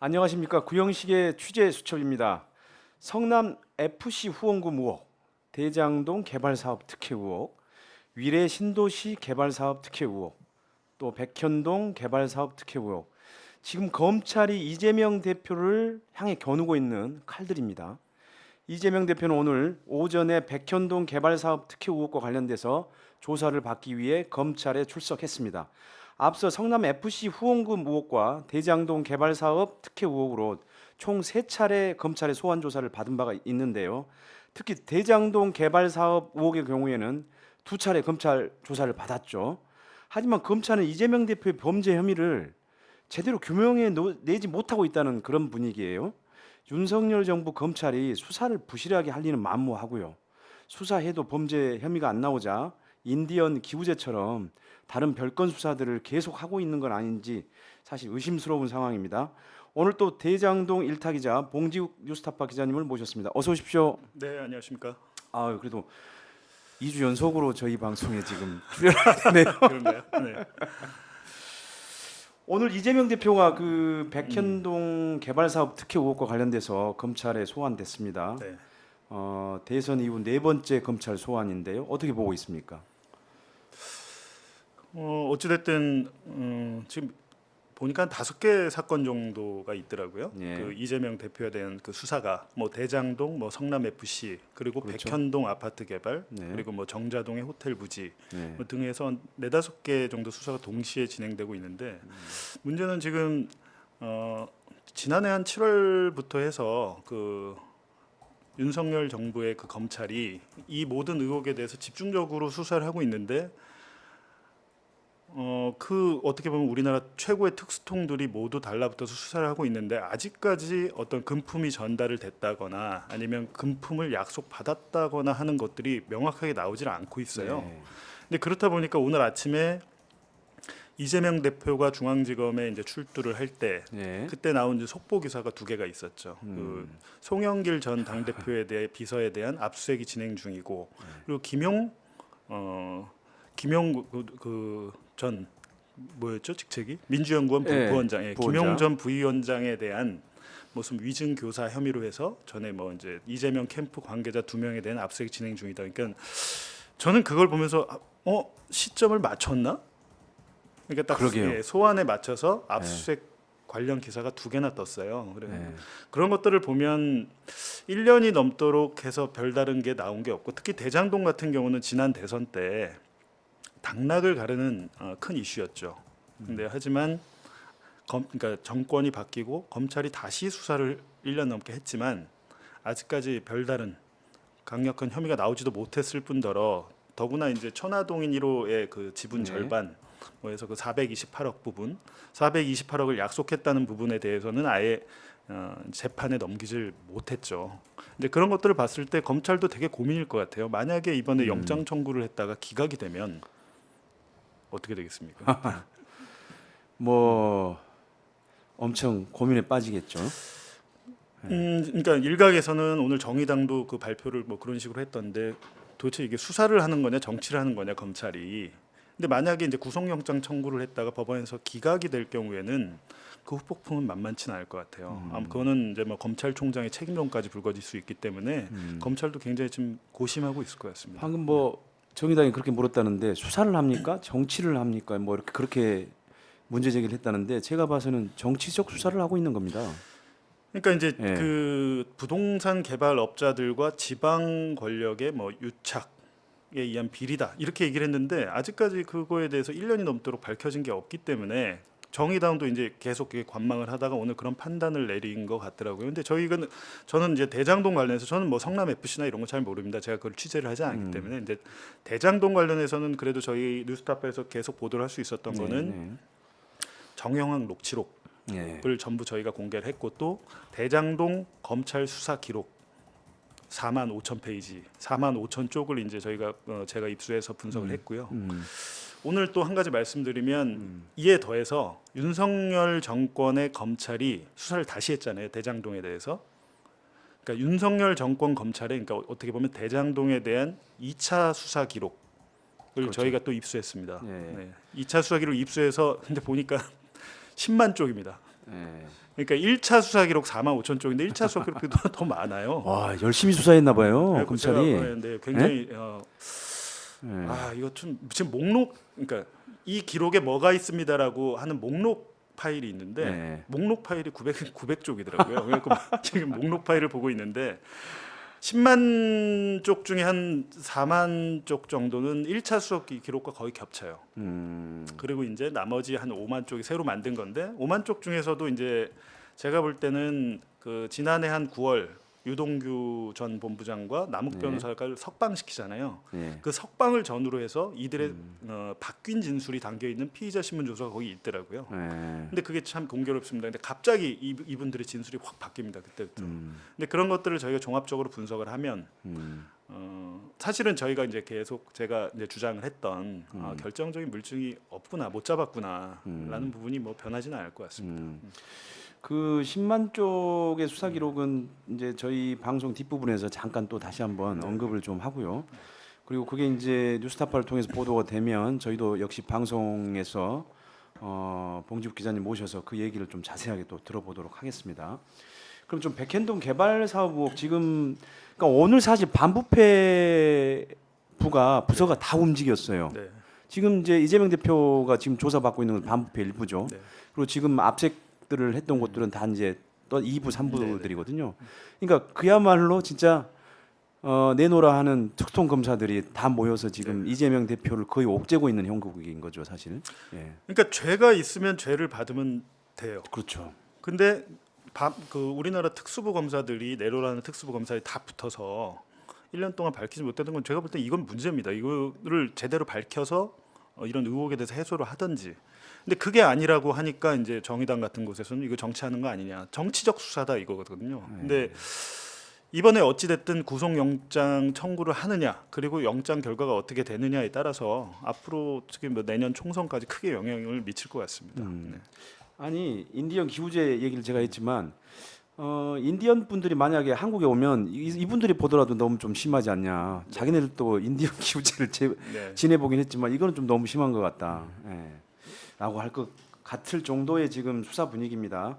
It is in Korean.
안녕하십니까. 구형식의 취재 수첩입니다. 성남 FC 후원금 의혹, 대장동 개발사업 특혜 의혹, 위례 신도시 개발사업 특혜 의혹, 또 백현동 개발사업 특혜 의혹. 지금 검찰이 이재명 대표를 향해 겨누고 있는 칼들입니다. 이재명 대표는 오늘 오전에 백현동 개발사업 특혜 의혹과 관련돼서 조사를 받기 위해 검찰에 출석했습니다. 앞서 성남 FC 후원금 의혹과 대장동 개발사업 특혜 의혹으로 총 3차례 검찰의 소환 조사를 받은 바가 있는데요. 특히 대장동 개발사업 의혹의 경우에는 2차례 검찰 조사를 받았죠. 하지만 검찰은 이재명 대표의 범죄 혐의를 제대로 규명해 내지 못하고 있다는 그런 분위기예요. 윤석열 정부 검찰이 수사를 부실하게 할 리는 만무하고요. 수사해도 범죄 혐의가 안 나오자 인디언 기우제처럼 다른 별건 수사들을 계속하고 있는 건 아닌지 사실 의심스러운 상황입니다. 오늘 또 대장동 일타 기자 봉지욱 뉴스타파 기자님을 모셨습니다. 어서 오십시오. 네, 안녕하십니까. 그래도 2주 연속으로 저희 방송에 지금 출연하게 되네요. 그런가요? 네. 오늘 이재명 대표가 그 백현동 개발사업 특혜 의혹과 관련돼서 검찰에 소환됐습니다. 네. 대선 이후 4번째 검찰 소환인데요. 어떻게 보고 있습니까? 어찌됐든 지금 보니까 한 5개 사건 정도가 있더라고요. 예. 그 이재명 대표에 대한 그 수사가 뭐 대장동, 뭐 성남 FC, 그리고 그렇죠. 백현동 아파트 개발, 네. 그리고 뭐 정자동의 호텔 부지 네. 뭐 등에서 4-5개 정도 수사가 동시에 진행되고 있는데 문제는 지금 지난해 한 7월부터 해서 그 윤석열 정부의 그 검찰이 이 모든 의혹에 대해서 집중적으로 수사를 하고 있는데 그 어떻게 보면 우리나라 최고의 특수통들이 모두 달라붙어서 수사를 하고 있는데 아직까지 어떤 금품이 전달을 됐다거나 아니면 금품을 약속받았다거나 하는 것들이 명확하게 나오질 않고 있어요. 네. 근데 그렇다 보니까 오늘 아침에 이재명 대표가 중앙지검에 이제 출두를 할 때 네. 그때 나온 이제 속보 기사가 2개가 있었죠. 그 송영길 전 당대표에 대해 비서에 대한 압수수색이 진행 중이고 그리고 김용 전 뭐였죠 직책이 민주연구원 네, 부원장, 부원장. 김용 전 부위원장에 대한 무슨 위증 교사 혐의로 해서 전에 뭐 이제 이재명 캠프 관계자 2명에 대한 압수수색이 진행 중이다. 그러니까 저는 그걸 보면서 시점을 맞췄나? 그러니까 딱 그러게요. 소환에 맞춰서 압수수색 관련 기사가 2개나 떴어요. 그래 네. 그런 것들을 보면 1년이 넘도록 해서 별다른 게 나온 게 없고 특히 대장동 같은 경우는 지난 대선 때 당락을 가르는 큰 이슈였죠. 근데 하지만 그러니까 정권이 바뀌고 검찰이 다시 수사를 1년 넘게 했지만 아직까지 별다른 강력한 혐의가 나오지도 못했을 뿐더러 더구나 이제 천화동인 1호의 그 지분 네. 절반 뭐해서 그 428억 부분, 428억을 약속했다는 부분에 대해서는 아예 재판에 넘기질 못했죠. 근데 그런 것들을 봤을 때 검찰도 되게 고민일 것 같아요. 만약에 이번에 영장 청구를 했다가 기각이 되면 어떻게 되겠습니까? 뭐 엄청 고민에 빠지겠죠. 그러니까 일각에서는 오늘 정의당도 그 발표를 뭐 그런 식으로 했던데 도대체 이게 수사를 하는 거냐 정치를 하는 거냐 검찰이. 근데 만약에 이제 구속영장 청구를 했다가 법원에서 기각이 될 경우에는 그 후폭풍은 만만치는 않을 것 같아요. 그거는 이제 뭐 검찰총장의 책임론까지 불거질 수 있기 때문에 검찰도 굉장히 지금 고심하고 있을 것 같습니다. 방금 뭐 정의당이 그렇게 물었다는데 수사를 합니까? 정치를 합니까? 뭐 이렇게 그렇게 문제 제기를 했다는데 제가 봐서는 정치적 수사를 하고 있는 겁니다. 그러니까 이제 예. 그 부동산 개발업자들과 지방 권력의 뭐 유착에 의한 비리다 이렇게 얘기를 했는데 아직까지 그거에 대해서 1년이 넘도록 밝혀진 게 없기 때문에 정의당도 이제 계속 관망을 하다가 오늘 그런 판단을 내린 것 같더라고요. 근데 저는 이제 대장동 관련해서 저는 뭐 성남 FC나 이런 거 잘 모릅니다. 제가 그걸 취재를 하지 않기 때문에 근데 대장동 관련해서는 그래도 저희 뉴스타파에서 계속 보도를 할 수 있었던 거는 정영학 녹취록 네. 을 전부 저희가 공개를 했고 또 대장동 검찰 수사 기록 4만 5천 페이지, 4만 5천 쪽을 이제 제가 입수해서 분석을 했고요. 오늘 또 한 가지 말씀드리면 이에 더해서 윤석열 정권의 검찰이 수사를 다시 했잖아요. 대장동에 대해서. 그러니까 윤석열 정권 검찰에 그러니까 어떻게 보면 대장동에 대한 2차 수사 기록을 그렇죠. 저희가 또 입수했습니다. 예. 네. 2차 수사 기록 입수해서 근데 보니까 10만 쪽입니다. 예. 그러니까 1차 수사 기록 4만 5천 쪽인데 1차 수사 기록이 더 많아요. 와 열심히 수사했나 봐요 그래서 검찰이. 제가 네, 굉장히 네. 이거 좀 지금 목록 그러니까 이 기록에 뭐가 있습니다라고 하는 목록 파일이 있는데 네. 목록 파일이 900쪽이더라고요. 그러니까 지금 목록 파일을 보고 있는데 10만 쪽 중에 한 4만 쪽 정도는 1차 수사 기록과 거의 겹쳐요. 그리고 이제 나머지 한 5만 쪽이 새로 만든 건데 5만 쪽 중에서도 이제 제가 볼 때는 그 지난해 한 9월 유동규 전 본부장과 남욱 네. 변호사가 석방시키잖아요. 네. 그 석방을 전후로 해서 이들의 바뀐 진술이 담겨 있는 피의자 신문 조서가 거기 있더라고요. 네. 근데 그게 참 공교롭습니다. 근데 갑자기 이분들의 진술이 확 바뀝니다. 그때부터. 근데 그런 것들을 저희가 종합적으로 분석을 하면 사실은 저희가 이제 계속 제가 이제 주장을 했던 결정적인 물증이 없구나, 못 잡았구나라는 부분이 뭐 변하지는 않을 것 같습니다. 그 10만 쪽의 수사 기록은 이제 저희 방송 뒷부분에서 잠깐 또 다시 한번 언급을 좀 하고요. 그리고 그게 이제 뉴스타파를 통해서 보도가 되면 저희도 역시 방송에서 봉지욱 기자님 모셔서 그 얘기를 좀 자세하게 또 들어보도록 하겠습니다. 그럼 좀 백현동 개발 사업 의혹 지금 그러니까 오늘 사실 부서가 다 움직였어요. 네. 지금 이제 이재명 대표가 지금 조사받고 있는 건 반부패 일부죠. 네. 그리고 지금 압색들을 했던 곳들은 다 이제 또 2부, 3부들이거든요. 그러니까 그야말로 진짜 내놓으라 하는 특통 검사들이 다 모여서 지금 이재명 대표를 거의 옥죄고 있는 형국인 거죠, 사실. 예. 그러니까 죄가 있으면 죄를 받으면 돼요. 그렇죠. 근데 그 우리나라 특수부 검사들이 내로라는 특수부 검사들이 다 붙어서 1년 동안 밝히지 못했던 건 제가 볼 때 이건 문제입니다. 이거를 제대로 밝혀서 이런 의혹에 대해서 해소를 하든지. 근데 그게 아니라고 하니까 이제 정의당 같은 곳에서는 이거 정치하는 거 아니냐, 정치적 수사다 이거거든요. 근데 이번에 어찌 됐든 구속영장 청구를 하느냐, 그리고 영장 결과가 어떻게 되느냐에 따라서 앞으로 특히 뭐 내년 총선까지 크게 영향을 미칠 것 같습니다. 네. 아니 인디언 기후제 얘기를 제가 했지만 인디언 분들이 만약에 한국에 오면 이분들이 보더라도 너무 좀 심하지 않냐. 자기네들도 인디언 기후제를 네. 지내보긴 했지만 이거는 좀 너무 심한 것 같다. 예. 라고 할 것 같을 정도의 지금 수사 분위기입니다.